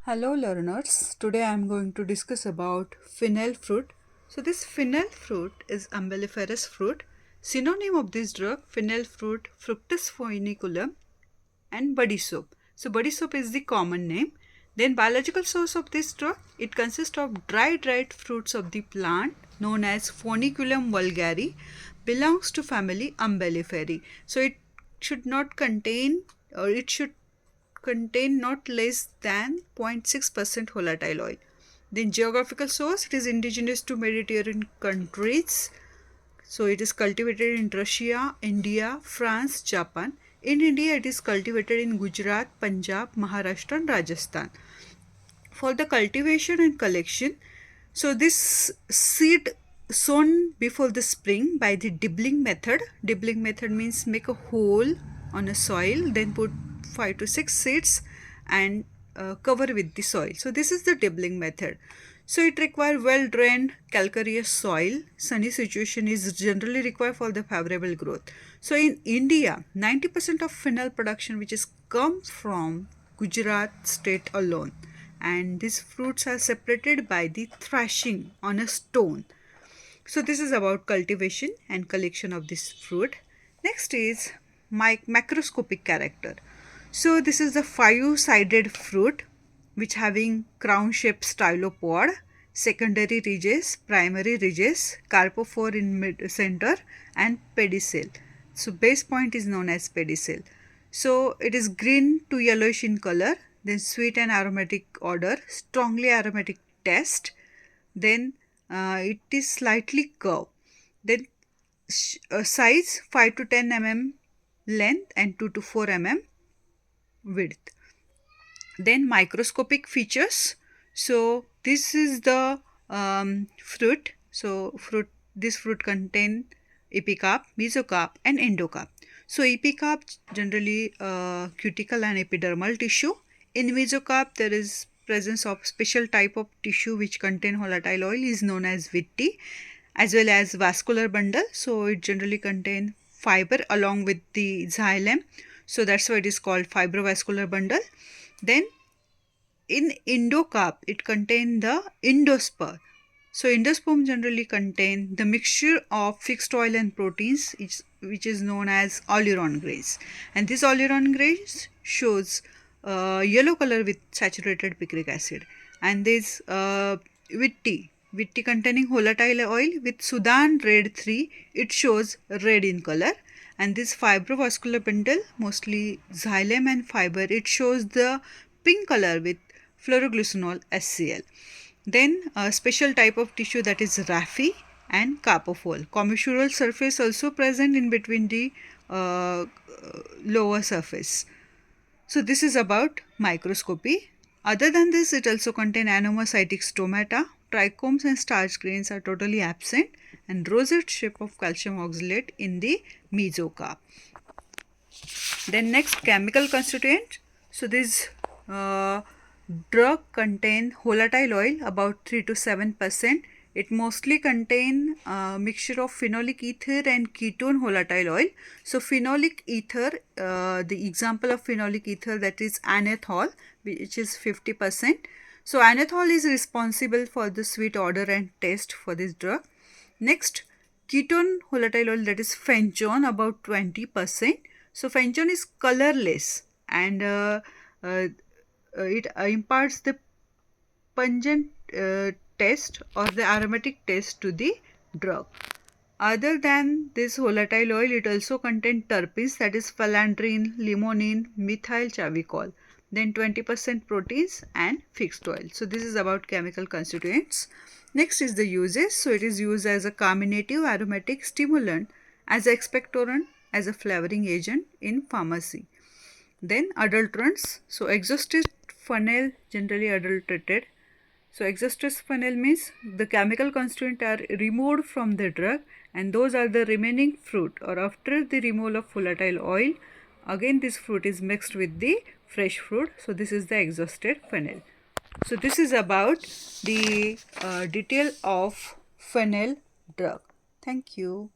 Hello learners, today I am going to discuss about fennel fruit. So this fennel fruit is umbelliferous fruit. Synonym of this drug, fennel fruit, fructus foeniculum and body soap. So body soap is the common name. Then biological source of this drug, it consists of dried fruits of the plant known as Foeniculum vulgare, belongs to family Umbelliferae. So it should not contain or it should contain not less than 0.6% volatile oil. Then geographical source, it is indigenous to Mediterranean countries. So it is cultivated in Russia, India, France, Japan. In India, it is cultivated in Gujarat, Punjab, Maharashtra and Rajasthan. For the cultivation and collection, so this seed sown before the spring by the dibbling method. Dibbling method means make a hole on a soil, then put 5 to 6 seeds and cover with the soil. So this is the dibbling method. So it requires well drained calcareous soil. Sunny situation is generally required for the favorable growth. So in India, 90% of fennel production which is come from Gujarat state alone, and these fruits are separated by the thrashing on a stone. So this is about cultivation and collection of this fruit. Next is macroscopic character. So this is the five-sided fruit which having crown-shaped stylopod, secondary ridges, primary ridges, carpophore in mid-center and pedicel. So base point is known as pedicel. So it is green to yellowish in color, then sweet and aromatic odor, strongly aromatic taste, then it is slightly curved, then size 5 to 10 mm length and 2 to 4 mm width. Then microscopic features. So this is the fruit. So this fruit contain epicarp, mesocarp and endocarp. So epicarp generally cuticle and epidermal tissue. In mesocarp there is presence of special type of tissue which contain volatile oil is known as vitti, as well as vascular bundle. So it generally contain fiber along with the xylem. So that's why it is called fibrovascular bundle. Then in endocarp, it contains the endosperm. So endosperm generally contain the mixture of fixed oil and proteins, which is known as oleron grains. And this oleron grains shows yellow color with saturated picric acid. And this vitti containing volatile oil with Sudan red 3, it shows red in color. And this fibrovascular bundle, mostly xylem and fiber, it shows the pink color with fluoroglycinol HCl. Then a special type of tissue, that is raphe and carpophore. Commissural surface also present in between the lower surface. So this is about microscopy. Other than this, it also contains anomocytic stomata. Trichomes and starch grains are totally absent, and rosette shape of calcium oxalate in the mesocarp. Then next, chemical constituent. So this drug contain volatile oil about 3 to 7%. It mostly contain mixture of phenolic ether and ketone volatile oil. So phenolic ether, the example of phenolic ether, that is anethol, which is 50%. So anethol is responsible for the sweet odor and taste for this drug. Next, ketone volatile oil, that is phenchone, about 20%. So phenchone is colorless and it imparts the pungent taste or the aromatic taste to the drug. Other than this volatile oil, it also contains terpenes, that is phalandrine, limonene, methyl chavicol. Then 20% proteins and fixed oil. So this is about chemical constituents. Next is the uses. So it is used as a carminative aromatic stimulant, as an expectorant, as a flavoring agent in pharmacy. Then adulterants. So exhausted fennel generally adulterated. So exhausted fennel means the chemical constituent are removed from the drug, and those are the remaining fruit, or after the removal of volatile oil, again this fruit is mixed with the fresh fruit. So this is the exhausted fennel. So this is about the detail of fennel drug. Thank you.